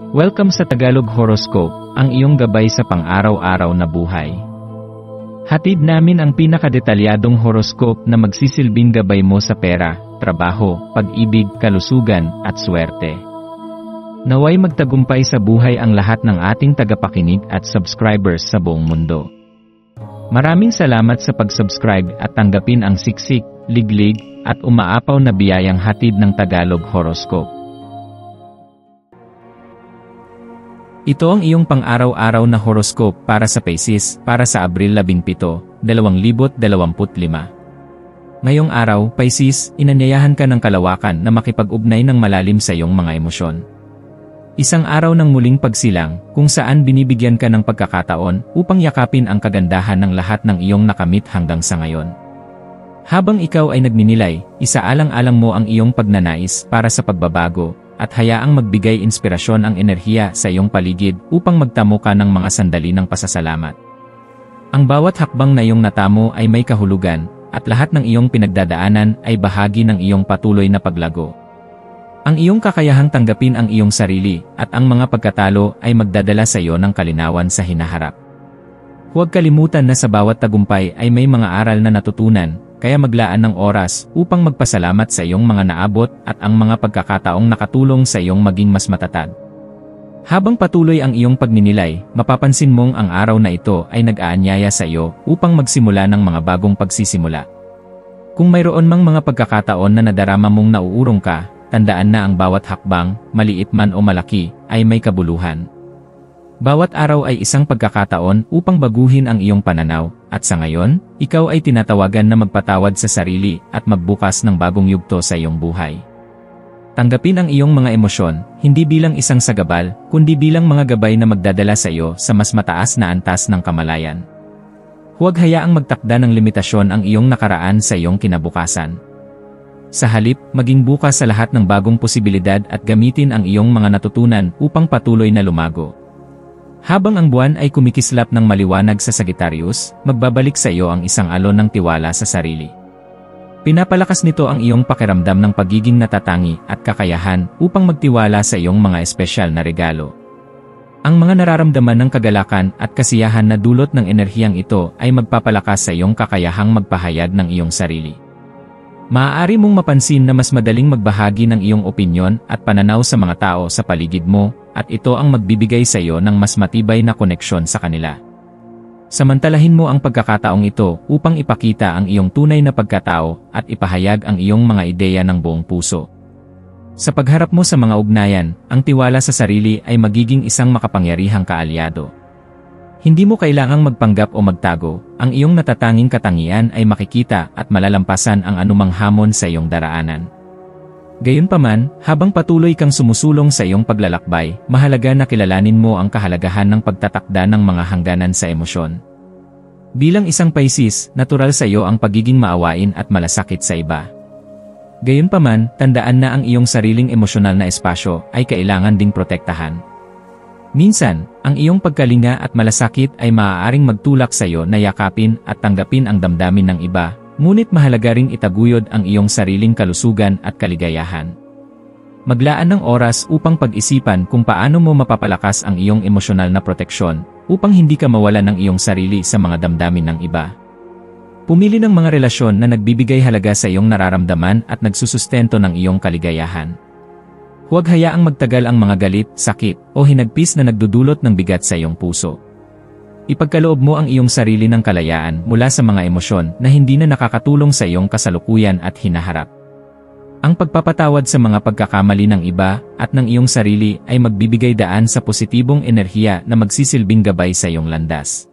Welcome sa Tagalog Horoscope, ang iyong gabay sa pang-araw-araw na buhay. Hatid namin ang pinakadetalyadong horoscope na magsisilbing gabay mo sa pera, trabaho, pag-ibig, kalusugan, at swerte. Naway magtagumpay sa buhay ang lahat ng ating tagapakinig at subscribers sa buong mundo. Maraming salamat sa pag-subscribe at tanggapin ang siksik, liglig, at umaapaw na biyayang hatid ng Tagalog Horoscope. Ito ang iyong pang-araw-araw na horoscope para sa Pisces para sa Abril 17, 2025. Ngayong araw, Pisces, inanyayahan ka ng kalawakan na makipag-ugnay ng malalim sa iyong mga emosyon. Isang araw ng muling pagsilang, kung saan binibigyan ka ng pagkakataon upang yakapin ang kagandahan ng lahat ng iyong nakamit hanggang sa ngayon. Habang ikaw ay nagninilay, isaalang-alang mo ang iyong pagnanais para sa pagbabago, at hayaang magbigay inspirasyon ang enerhiya sa iyong paligid upang magtamo ka ng mga sandali ng pasasalamat. Ang bawat hakbang na iyong natamo ay may kahulugan, at lahat ng iyong pinagdadaanan ay bahagi ng iyong patuloy na paglago. Ang iyong kakayahang tanggapin ang iyong sarili at ang mga pagkatalo ay magdadala sa iyo ng kalinawan sa hinaharap. Huwag kalimutan na sa bawat tagumpay ay may mga aral na natutunan, kaya maglaan ng oras upang magpasalamat sa iyong mga naabot at ang mga pagkakataong nakatulong sa iyong maging mas matatag. Habang patuloy ang iyong pagninilay, mapapansin mong ang araw na ito ay nag-aanyaya sa iyo upang magsimula ng mga bagong pagsisimula. Kung mayroon mang mga pagkakataon na nadarama mong nauurong ka, tandaan na ang bawat hakbang, maliit man o malaki, ay may kabuluhan. Bawat araw ay isang pagkakataon upang baguhin ang iyong pananaw, at sa ngayon, ikaw ay tinatawagan na magpatawad sa sarili at magbukas ng bagong yugto sa iyong buhay. Tanggapin ang iyong mga emosyon, hindi bilang isang sagabal, kundi bilang mga gabay na magdadala sa iyo sa mas mataas na antas ng kamalayan. Huwag hayaang magtakda ng limitasyon ang iyong nakaraan sa iyong kinabukasan. Sa halip, maging bukas sa lahat ng bagong posibilidad at gamitin ang iyong mga natutunan upang patuloy na lumago. Habang ang buwan ay kumikislap ng maliwanag sa Sagittarius, magbabalik sa iyo ang isang alon ng tiwala sa sarili. Pinapalakas nito ang iyong pakiramdam ng pagiging natatangi at kakayahan upang magtiwala sa iyong mga espesyal na regalo. Ang mga nararamdaman ng kagalakan at kasiyahan na dulot ng enerhiyang ito ay magpapalakas sa iyong kakayahang magpahayag ng iyong sarili. Maaari mong mapansin na mas madaling magbahagi ng iyong opinyon at pananaw sa mga tao sa paligid mo, at ito ang magbibigay sa iyo ng mas matibay na koneksyon sa kanila. Samantalahin mo ang pagkakataong ito upang ipakita ang iyong tunay na pagkatao at ipahayag ang iyong mga ideya ng buong puso. Sa pagharap mo sa mga ugnayan, ang tiwala sa sarili ay magiging isang makapangyarihang kaalyado. Hindi mo kailangang magpanggap o magtago, ang iyong natatanging katangian ay makikita at malalampasan ang anumang hamon sa iyong daraanan. Gayunpaman, habang patuloy kang sumusulong sa iyong paglalakbay, mahalaga na kilalanin mo ang kahalagahan ng pagtatakda ng mga hangganan sa emosyon. Bilang isang Pisces, natural sa iyo ang pagiging maawain at malasakit sa iba. Gayunpaman, tandaan na ang iyong sariling emosyonal na espasyo ay kailangan ding protektahan. Minsan, ang iyong pagkalinga at malasakit ay maaaring magtulak sa iyo na yakapin at tanggapin ang damdamin ng iba, ngunit mahalaga ring itaguyod ang iyong sariling kalusugan at kaligayahan. Maglaan ng oras upang pag-isipan kung paano mo mapapalakas ang iyong emosyonal na proteksyon upang hindi ka mawalan ng iyong sarili sa mga damdamin ng iba. Pumili ng mga relasyon na nagbibigay halaga sa iyong nararamdaman at nagsusustento ng iyong kaligayahan. Huwag hayaang magtagal ang mga galit, sakit, o hinagpis na nagdudulot ng bigat sa iyong puso. Ipagkaloob mo ang iyong sarili ng kalayaan mula sa mga emosyon na hindi na nakakatulong sa iyong kasalukuyan at hinaharap. Ang pagpapatawad sa mga pagkakamali ng iba at ng iyong sarili ay magbibigay daan sa positibong enerhiya na magsisilbing gabay sa iyong landas.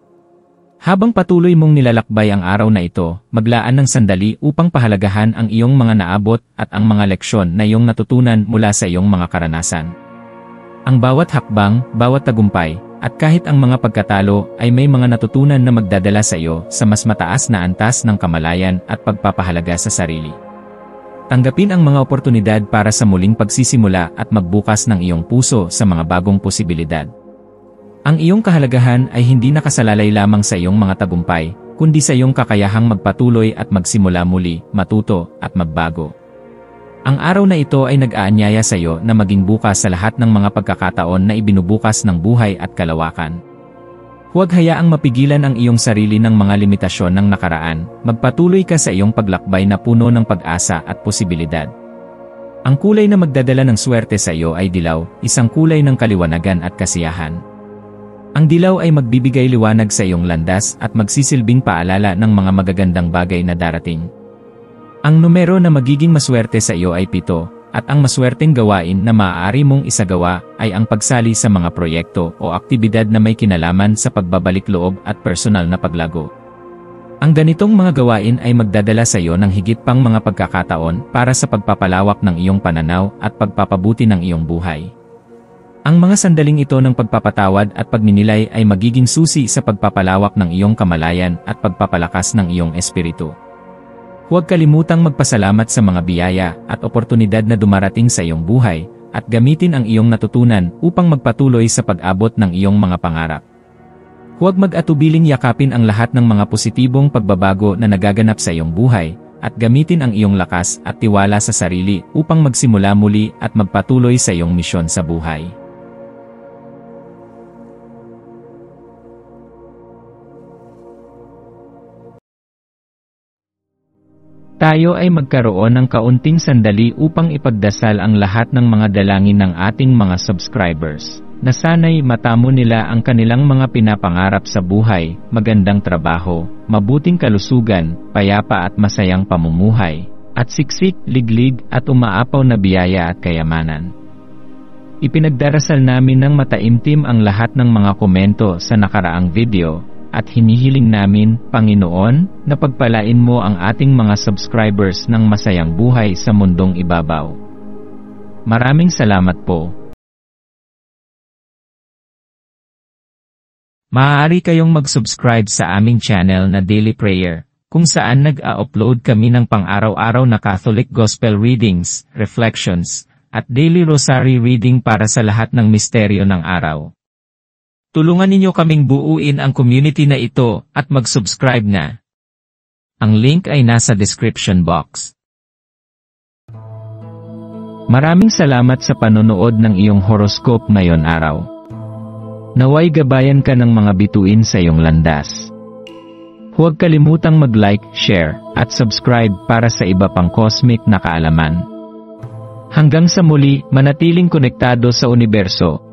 Habang patuloy mong nilalakbay ang araw na ito, maglaan ng sandali upang pahalagahan ang iyong mga naabot at ang mga leksyon na iyong natutunan mula sa iyong mga karanasan. Ang bawat hakbang, bawat tagumpay, at kahit ang mga pagkatalo ay may mga natutunan na magdadala sa iyo sa mas mataas na antas ng kamalayan at pagpapahalaga sa sarili. Tanggapin ang mga oportunidad para sa muling pagsisimula at magbukas ng iyong puso sa mga bagong posibilidad. Ang iyong kahalagahan ay hindi nakasalalay lamang sa iyong mga tagumpay, kundi sa iyong kakayahang magpatuloy at magsimula muli, matuto, at magbago. Ang araw na ito ay nag-aanyaya sa iyo na maging bukas sa lahat ng mga pagkakataon na ibinubukas ng buhay at kalawakan. Huwag hayaang mapigilan ang iyong sarili ng mga limitasyon ng nakaraan, magpatuloy ka sa iyong paglakbay na puno ng pag-asa at posibilidad. Ang kulay na magdadala ng swerte sa iyo ay dilaw, isang kulay ng kaliwanagan at kasiyahan. Ang dilaw ay magbibigay liwanag sa iyong landas at magsisilbing paalala ng mga magagandang bagay na darating. Ang numero na magiging maswerte sa iyo ay 7. At ang maswerteng gawain na maaari mong isagawa ay ang pagsali sa mga proyekto o aktibidad na may kinalaman sa pagbabalik loob at personal na paglago. Ang ganitong mga gawain ay magdadala sa iyo ng higit pang mga pagkakataon para sa pagpapalawak ng iyong pananaw at pagpapabuti ng iyong buhay. Ang mga sandaling ito ng pagpapatawad at pagninilay ay magiging susi sa pagpapalawak ng iyong kamalayan at pagpapalakas ng iyong espiritu. Huwag kalimutang magpasalamat sa mga biyaya at oportunidad na dumarating sa iyong buhay, at gamitin ang iyong natutunan upang magpatuloy sa pag-abot ng iyong mga pangarap. Huwag mag-atubiling yakapin ang lahat ng mga positibong pagbabago na nagaganap sa iyong buhay, at gamitin ang iyong lakas at tiwala sa sarili upang magsimula muli at magpatuloy sa iyong misyon sa buhay. Tayo ay magkaroon ng kaunting sandali upang ipagdasal ang lahat ng mga dalangin ng ating mga subscribers, na sana'y matamo nila ang kanilang mga pinapangarap sa buhay, magandang trabaho, mabuting kalusugan, payapa at masayang pamumuhay, at siksik, liglig at umaapaw na biyaya at kayamanan. Ipinagdarasal namin ng mataimtim ang lahat ng mga komento sa nakaraang video, at hinihiling namin, Panginoon, na pagpalain mo ang ating mga subscribers ng masayang buhay sa mundong ibabaw. Maraming salamat po. Maaari kayong mag-subscribe sa aming channel na Daily Prayer, kung saan nag-a-upload kami ng pang-araw-araw na Catholic Gospel Readings, Reflections, at Daily Rosary Reading para sa lahat ng misteryo ng araw. Tulungan ninyo kaming buuin ang community na ito at mag-subscribe na. Ang link ay nasa description box. Maraming salamat sa panonood ng iyong horoscope ngayon araw. Naway gabayan ka ng mga bituin sa iyong landas. Huwag kalimutang mag-like, share, at subscribe para sa iba pang cosmic na kaalaman. Hanggang sa muli, manatiling konektado sa universo